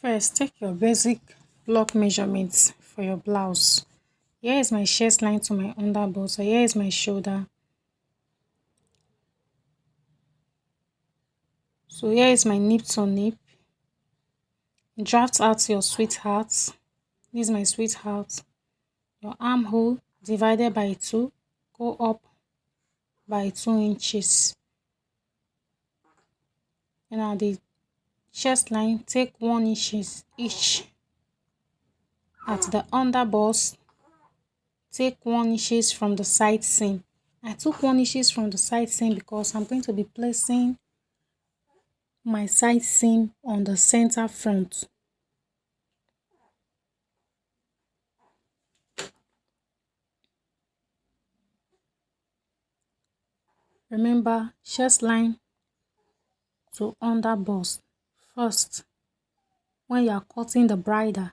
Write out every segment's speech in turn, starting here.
First, take your basic block measurements for your blouse. Here is my chest line to my underbust. So here is my shoulder. So here is my nip to nip. Draft out your sweetheart. This is my sweetheart. Your armhole divided by 2. Go up by 2 inches. And at the chest line, take 1 inches each. At the underbust, take 1 inches from the side seam. I took 1 inches from the side seam because I'm going to be placing my side seam on the center front. Remember, chest line to underbust. First, when you are cutting the bridle,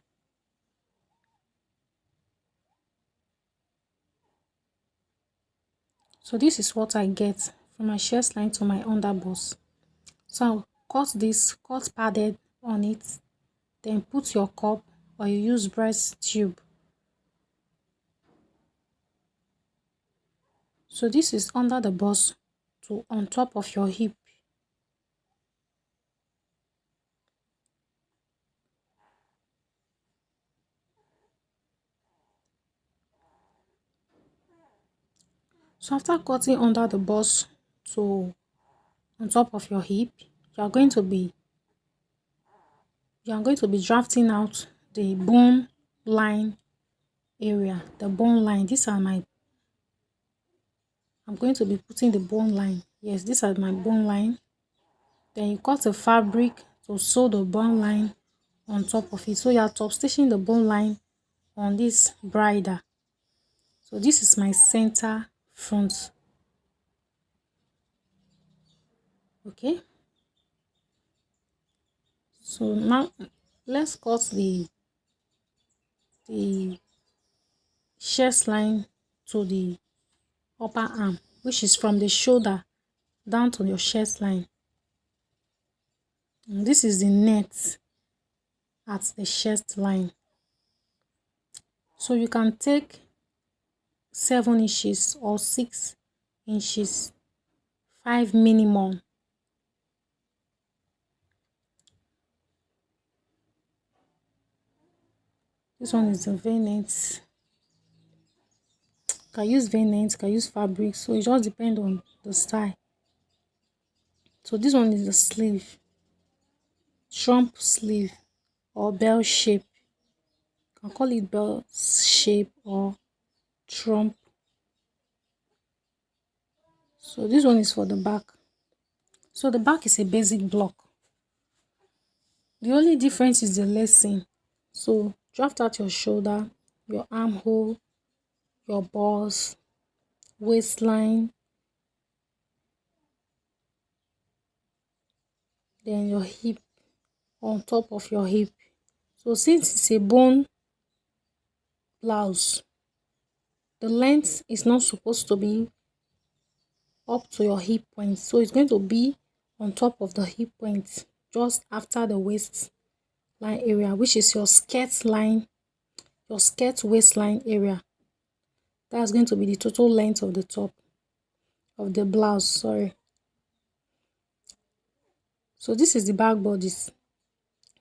so this is what I get from my chest line to my underbust. So cut this, cut padded on it, then put your cup or you use breast tube. So this is under the bust to on top of your hip. So after cutting under the bust to on top of your hip, you are going to be drafting out the bone line area, the bone line. I'm going to be putting the bone line. Yes, these are my bone line. Then you cut the fabric to sew the bone line on top of it. So you are top stitching the bone line on this bridle. So this is my center front. Okay. So now let's cut the chest line to the upper arm, which is from the shoulder down to your chest line. And this is the net at the chest line. So you can take 7 inches or 6 inches, 5 minimum. This one is the V-net. Can use V-net, can use fabric, so it just depends on the style. So this one is the sleeve, trump sleeve or bell shape. You can call it bell shape or trump. So this one is for the back. So the back is a basic block. The only difference is the lacing. So draft out your shoulder, your armhole, your bust, waistline, then your hip, on top of your hip. So since it's a bone blouse, the length is not supposed to be up to your hip point. So it's going to be on top of the hip point, just after the waist line area, which is your skirt line, your skirt waistline area. That's going to be the total length of the top of the blouse. Sorry. So this is the back bodice.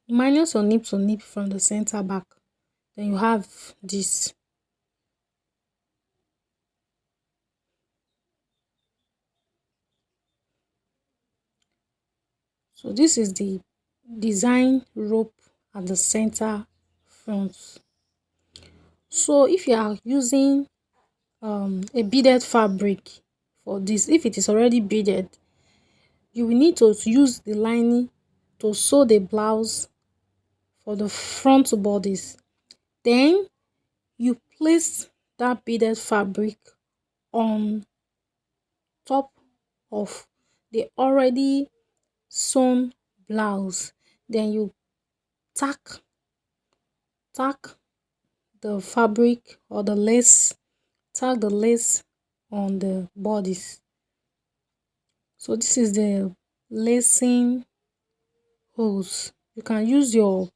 Minus your nip to nip from the center back. Then you have this. So this is the design rope at the center front. So if you are using a beaded fabric for this, if it is already beaded, you will need to use the lining to sew the blouse for the front bodice. Then you place that beaded fabric on top of the already sewn blouse. Then you tack the fabric or the lace, tack the lace on the bodice. So this is the lacing holes. You can use your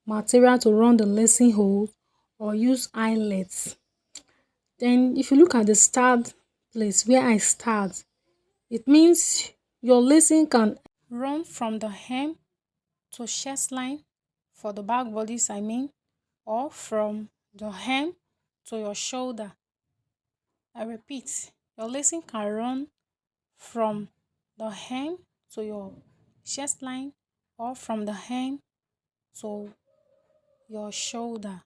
material to run the lacing holes or use eyelets. Then if you look at the start place where I start, it means your lacing can run from the hem to chest line for the back bodice, I mean, or from the hem to your shoulder. I repeat, your lacing can run from the hem to your chest line or from the hem to your shoulder.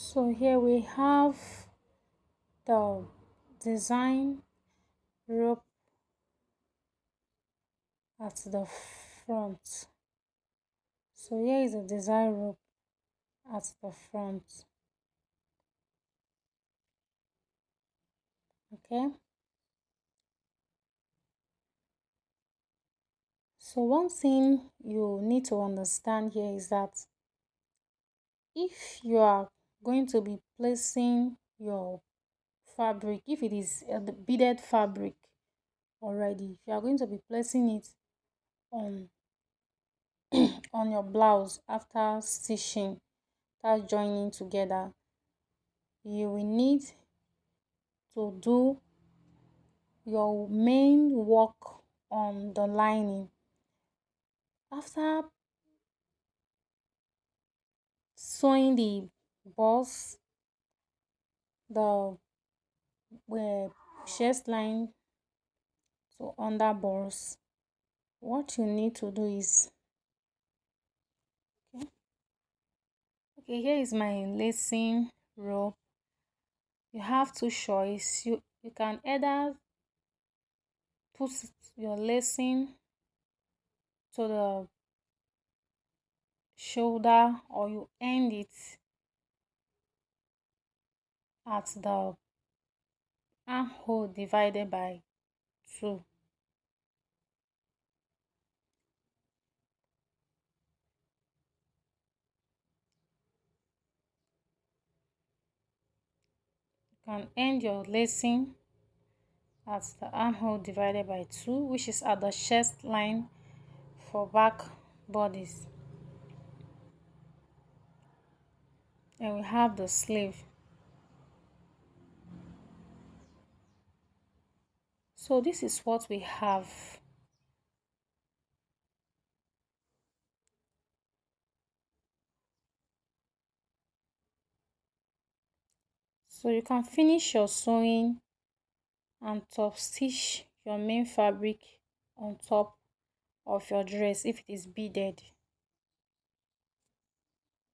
So here we have the design rope at the front. So here is the design rope at the front. Okay, so one thing you need to understand here is that if you are going to be placing your fabric, if it is the beaded fabric already, if you are going to be placing it on on your blouse after stitching, after joining together, you will need to do your main work on the lining. After sewing the bust, the chest line to under bust, what you need to do is okay, here is my lacing rope. You have two choices. You can either put your lacing to the shoulder, or you end it at the armhole divided by 2. You can end your lacing at the armhole divided by 2, which is at the chest line for back bodies. And we have the sleeve. So this is what we have. So you can finish your sewing and top stitch your main fabric on top of your dress if it is beaded.